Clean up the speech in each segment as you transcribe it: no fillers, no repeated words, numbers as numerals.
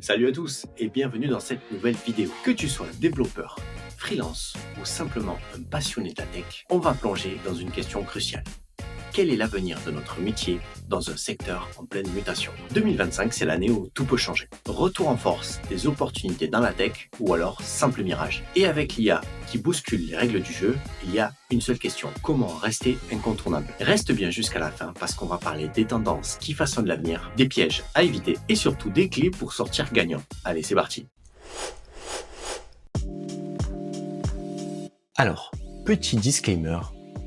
Salut à tous et bienvenue dans cette nouvelle vidéo. Que tu sois développeur, freelance ou simplement un passionné de la tech, on va plonger dans une question cruciale. Quel est l'avenir de notre métier dans un secteur en pleine mutation? 2025, c'est l'année où tout peut changer. Retour en force des opportunités dans la tech ou alors simple mirage. Et avec l'IA qui bouscule les règles du jeu, il y a une seule question. Comment rester incontournable? Reste bien jusqu'à la fin parce qu'on va parler des tendances qui façonnent l'avenir, des pièges à éviter et surtout des clés pour sortir gagnant. Allez, c'est parti. Alors, petit disclaimer.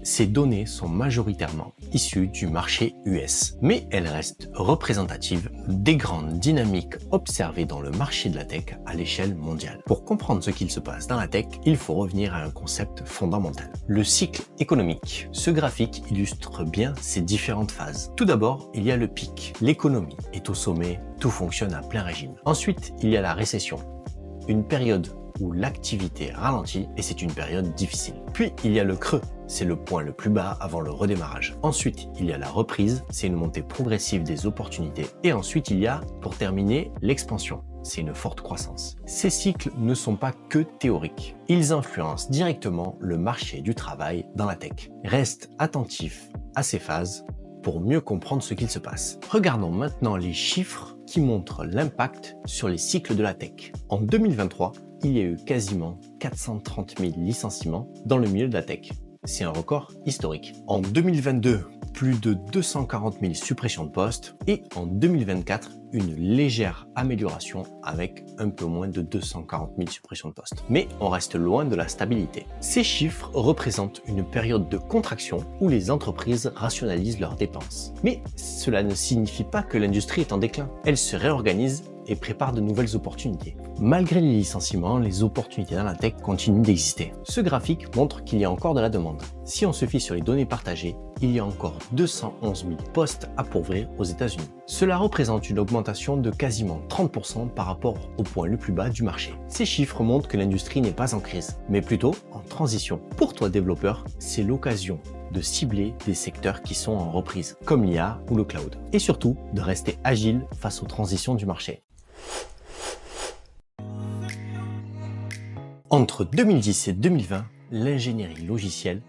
Ces données sont majoritairement issues du marché US, mais elles restent représentatives des grandes dynamiques observées dans le marché de la tech à l'échelle mondiale. Pour comprendre ce qu'il se passe dans la tech, il faut revenir à un concept fondamental, le cycle économique. Ce graphique illustre bien ces différentes phases. Tout d'abord, il y a le pic. L'économie est au sommet, tout fonctionne à plein régime. Ensuite, il y a la récession, une période où l'activité ralentit et c'est une période difficile. Puis il y a le creux, c'est le point le plus bas avant le redémarrage. Ensuite, il y a la reprise, c'est une montée progressive des opportunités. Et ensuite, il y a, pour terminer, l'expansion, c'est une forte croissance. Ces cycles ne sont pas que théoriques. Ils influencent directement le marché du travail dans la tech. Reste attentif à ces phases pour mieux comprendre ce qu'il se passe. Regardons maintenant les chiffres qui montrent l'impact sur les cycles de la tech. En 2023, il y a eu quasiment 430 000 licenciements dans le milieu de la tech. C'est un record historique. En 2022, plus de 240 000 suppressions de postes et en 2024, une légère amélioration avec un peu moins de 240 000 suppressions de postes. Mais on reste loin de la stabilité. Ces chiffres représentent une période de contraction où les entreprises rationalisent leurs dépenses. Mais cela ne signifie pas que l'industrie est en déclin. Elle se réorganise et prépare de nouvelles opportunités. Malgré les licenciements, les opportunités dans la tech continuent d'exister. Ce graphique montre qu'il y a encore de la demande. Si on se fie sur les données partagées, il y a encore 211 000 postes à pourvoir aux États-Unis. Cela représente une augmentation de quasiment 30% par rapport au point le plus bas du marché. Ces chiffres montrent que l'industrie n'est pas en crise, mais plutôt en transition. Pour toi développeur, c'est l'occasion de cibler des secteurs qui sont en reprise, comme l'IA ou le cloud. Et surtout, de rester agile face aux transitions du marché. Entre 2010 et 2020, l'ingénierie logicielle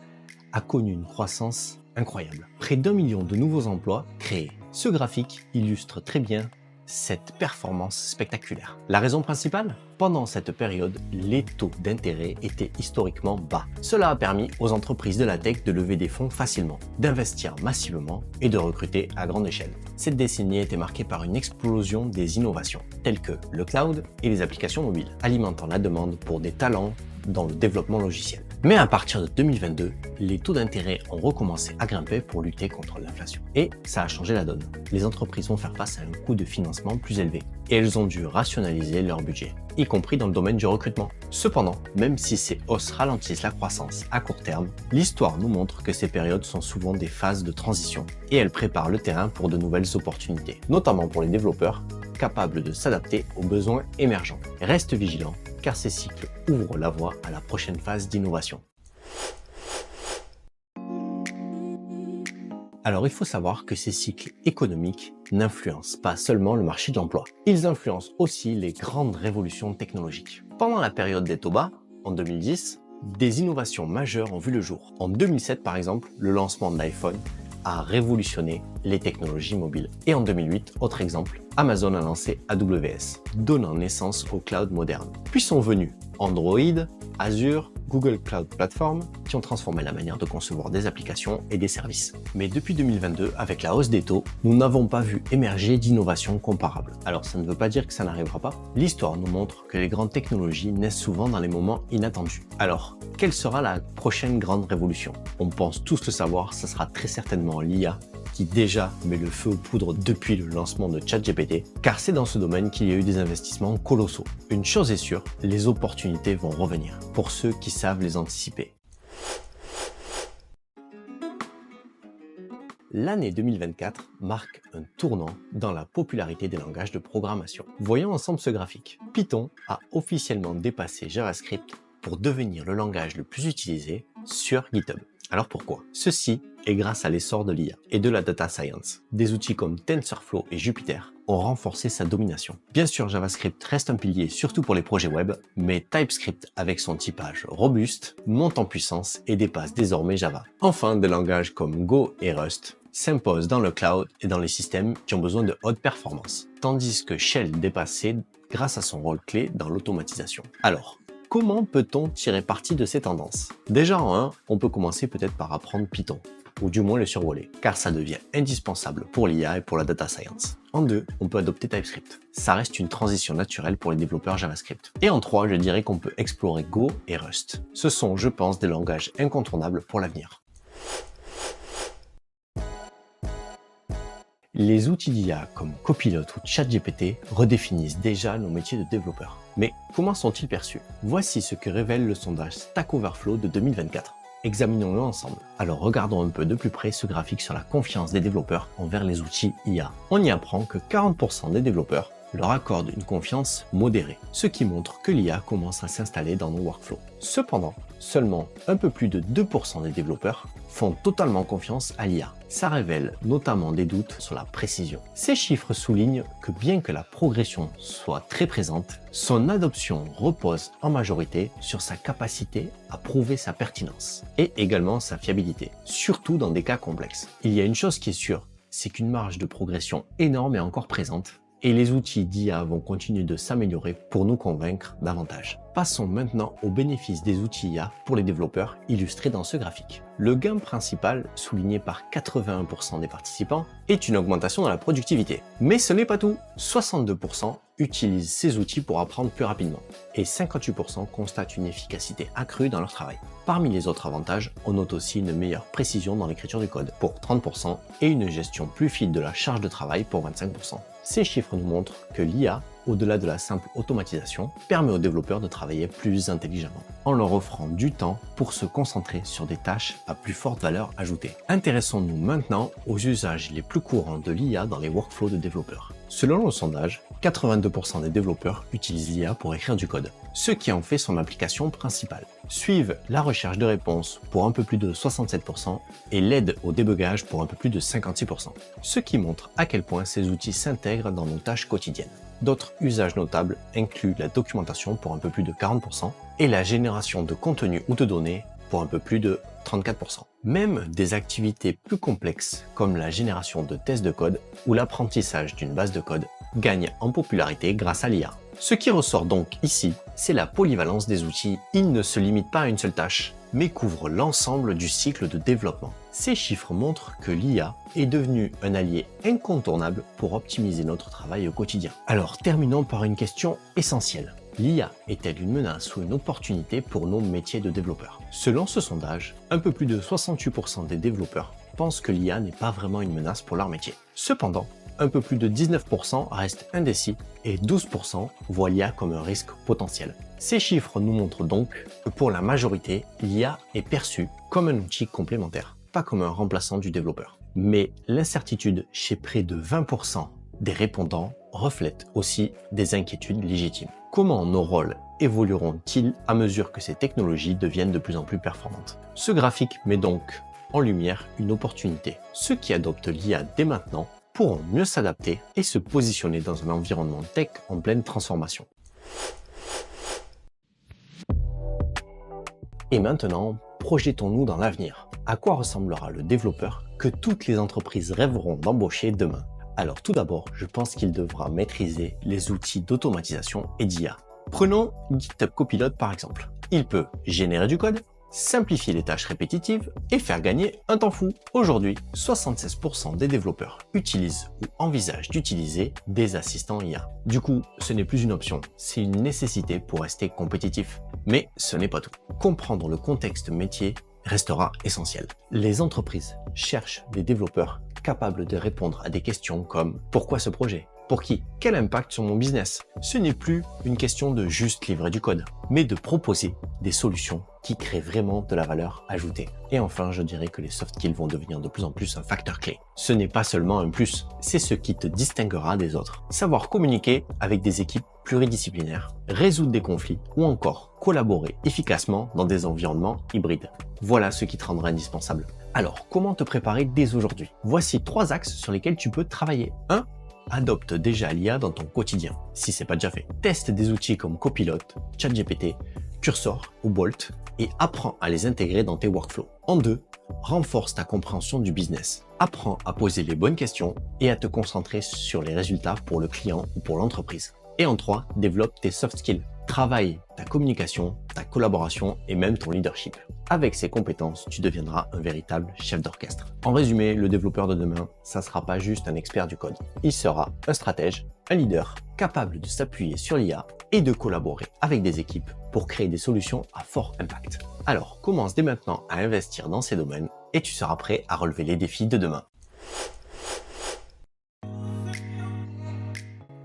a connu une croissance incroyable. Près d'1 million de nouveaux emplois créés. Ce graphique illustre très bien cette performance spectaculaire. La raison principale? Pendant cette période, les taux d'intérêt étaient historiquement bas. Cela a permis aux entreprises de la tech de lever des fonds facilement, d'investir massivement et de recruter à grande échelle. Cette décennie a été marquée par une explosion des innovations, telles que le cloud et les applications mobiles, alimentant la demande pour des talents dans le développement logiciel. Mais à partir de 2022, les taux d'intérêt ont recommencé à grimper pour lutter contre l'inflation. Et ça a changé la donne. Les entreprises vont faire face à un coût de financement plus élevé. Et elles ont dû rationaliser leur budget, y compris dans le domaine du recrutement. Cependant, même si ces hausses ralentissent la croissance à court terme, l'histoire nous montre que ces périodes sont souvent des phases de transition et elles préparent le terrain pour de nouvelles opportunités, notamment pour les développeurs capables de s'adapter aux besoins émergents. Reste vigilant, car ces cycles ouvrent la voie à la prochaine phase d'innovation. Alors il faut savoir que ces cycles économiques n'influencent pas seulement le marché de l'emploi, ils influencent aussi les grandes révolutions technologiques. Pendant la période des taux bas, en 2010, des innovations majeures ont vu le jour. En 2007 par exemple, le lancement de l'iPhone a révolutionné les technologies mobiles. Et en 2008, autre exemple, Amazon a lancé AWS, donnant naissance au cloud moderne. Puis sont venus Android, Azure, Google Cloud Platform, qui ont transformé la manière de concevoir des applications et des services. Mais depuis 2022, avec la hausse des taux, nous n'avons pas vu émerger d'innovations comparables. Alors ça ne veut pas dire que ça n'arrivera pas. L'histoire nous montre que les grandes technologies naissent souvent dans les moments inattendus. Alors, quelle sera la prochaine grande révolution? On pense tous le savoir, ça sera très certainement l'IA, qui déjà met le feu aux poudres depuis le lancement de ChatGPT, car c'est dans ce domaine qu'il y a eu des investissements colossaux. Une chose est sûre, les opportunités vont revenir, pour ceux qui savent les anticiper. L'année 2024 marque un tournant dans la popularité des langages de programmation. Voyons ensemble ce graphique. Python a officiellement dépassé JavaScript pour devenir le langage le plus utilisé sur GitHub. Alors pourquoi? Ceci et grâce à l'essor de l'IA et de la data science. Des outils comme TensorFlow et Jupyter ont renforcé sa domination. Bien sûr, JavaScript reste un pilier surtout pour les projets web, mais TypeScript avec son typage robuste monte en puissance et dépasse désormais Java. Enfin, des langages comme Go et Rust s'imposent dans le cloud et dans les systèmes qui ont besoin de haute performance, tandis que Shell dépasse C grâce à son rôle clé dans l'automatisation. Alors, comment peut-on tirer parti de ces tendances? Déjà en 1, on peut commencer peut-être par apprendre Python, ou du moins le survoler, car ça devient indispensable pour l'IA et pour la data science. En 2, on peut adopter TypeScript. Ça reste une transition naturelle pour les développeurs JavaScript. Et en 3, je dirais qu'on peut explorer Go et Rust. Ce sont, je pense, des langages incontournables pour l'avenir. Les outils d'IA comme Copilot ou ChatGPT redéfinissent déjà nos métiers de développeurs. Mais comment sont-ils perçus? Voici ce que révèle le sondage Stack Overflow de 2024. Examinons-le ensemble. Alors regardons un peu de plus près ce graphique sur la confiance des développeurs envers les outils IA. On y apprend que 40% des développeurs leur accordent une confiance modérée, ce qui montre que l'IA commence à s'installer dans nos workflows. Cependant, seulement un peu plus de 2% des développeurs font totalement confiance à l'IA. Ça révèle notamment des doutes sur la précision. Ces chiffres soulignent que bien que la progression soit très présente, son adoption repose en majorité sur sa capacité à prouver sa pertinence et également sa fiabilité, surtout dans des cas complexes. Il y a une chose qui est sûre, c'est qu'une marge de progression énorme est encore présente et les outils d'IA vont continuer de s'améliorer pour nous convaincre davantage. Passons maintenant aux bénéfices des outils IA pour les développeurs illustrés dans ce graphique. Le gain principal, souligné par 81% des participants, est une augmentation dans la productivité. Mais ce n'est pas tout. 62% utilisent ces outils pour apprendre plus rapidement et 58% constatent une efficacité accrue dans leur travail. Parmi les autres avantages, on note aussi une meilleure précision dans l'écriture du code pour 30% et une gestion plus fine de la charge de travail pour 25%. Ces chiffres nous montrent que l'IA, au-delà de la simple automatisation, permet aux développeurs de travailler plus intelligemment, en leur offrant du temps pour se concentrer sur des tâches à plus forte valeur ajoutée. Intéressons-nous maintenant aux usages les plus courants de l'IA dans les workflows de développeurs. Selon le sondage, 82% des développeurs utilisent l'IA pour écrire du code, ce qui en fait son application principale. Suivent la recherche de réponses pour un peu plus de 67% et l'aide au débugage pour un peu plus de 56%, ce qui montre à quel point ces outils s'intègrent dans nos tâches quotidiennes. D'autres usages notables incluent la documentation pour un peu plus de 40% et la génération de contenu ou de données pour un peu plus de 34%. Même des activités plus complexes comme la génération de tests de code ou l'apprentissage d'une base de code gagnent en popularité grâce à l'IA. Ce qui ressort donc ici, c'est la polyvalence des outils. Ils ne se limitent pas à une seule tâche, mais couvrent l'ensemble du cycle de développement. Ces chiffres montrent que l'IA est devenue un allié incontournable pour optimiser notre travail au quotidien. Alors terminons par une question essentielle. L'IA est-elle une menace ou une opportunité pour nos métiers de développeurs? Selon ce sondage, un peu plus de 68% des développeurs pensent que l'IA n'est pas vraiment une menace pour leur métier. Cependant, un peu plus de 19% restent indécis et 12% voient l'IA comme un risque potentiel. Ces chiffres nous montrent donc que pour la majorité, l'IA est perçue comme un outil complémentaire, pas comme un remplaçant du développeur. Mais l'incertitude chez près de 20% des répondants reflète aussi des inquiétudes légitimes. Comment nos rôles évolueront-ils à mesure que ces technologies deviennent de plus en plus performantes? Ce graphique met donc en lumière une opportunité. Ceux qui adoptent l'IA dès maintenant pourront mieux s'adapter et se positionner dans un environnement tech en pleine transformation. Et maintenant, projetons-nous dans l'avenir. À quoi ressemblera le développeur que toutes les entreprises rêveront d'embaucher demain? Alors tout d'abord, je pense qu'il devra maîtriser les outils d'automatisation et d'IA. Prenons GitHub Copilot par exemple. Il peut générer du code, simplifier les tâches répétitives et faire gagner un temps fou. Aujourd'hui, 76% des développeurs utilisent ou envisagent d'utiliser des assistants IA. Du coup, ce n'est plus une option, c'est une nécessité pour rester compétitif. Mais ce n'est pas tout. Comprendre le contexte métier restera essentiel. Les entreprises cherchent des développeurs capables de répondre à des questions comme « Pourquoi ce projet ? Pour qui? Quel impact sur mon business ?» Ce n'est plus une question de juste livrer du code, mais de proposer des solutions qui créent vraiment de la valeur ajoutée. Et enfin, je dirais que les soft skills vont devenir de plus en plus un facteur clé. Ce n'est pas seulement un plus, c'est ce qui te distinguera des autres. Savoir communiquer avec des équipes pluridisciplinaires, résoudre des conflits ou encore collaborer efficacement dans des environnements hybrides. Voilà ce qui te rendra indispensable. Alors, comment te préparer dès aujourd'hui? Voici 3 axes sur lesquels tu peux travailler. 1. Adopte déjà l'IA dans ton quotidien, si c'est pas déjà fait. Teste des outils comme Copilot, ChatGPT, Cursor ou Bolt et apprends à les intégrer dans tes workflows. En 2, renforce ta compréhension du business. Apprends à poser les bonnes questions et à te concentrer sur les résultats pour le client ou pour l'entreprise. Et en 3, développe tes soft skills. Travaille ta communication, ta collaboration et même ton leadership. Avec ces compétences, tu deviendras un véritable chef d'orchestre. En résumé, le développeur de demain, ça ne sera pas juste un expert du code. Il sera un stratège, un leader, capable de s'appuyer sur l'IA et de collaborer avec des équipes pour créer des solutions à fort impact. Alors, commence dès maintenant à investir dans ces domaines et tu seras prêt à relever les défis de demain.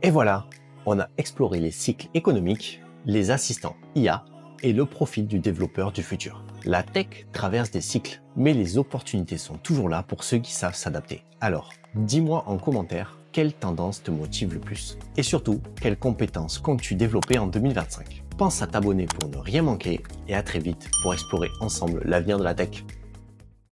Et voilà, on a exploré les cycles économiques, les assistants IA et le profil du développeur du futur. La tech traverse des cycles, mais les opportunités sont toujours là pour ceux qui savent s'adapter. Alors, dis-moi en commentaire quelle tendance te motive le plus et surtout, quelles compétences comptes-tu développer en 2025. Pense à t'abonner pour ne rien manquer et à très vite pour explorer ensemble l'avenir de la tech.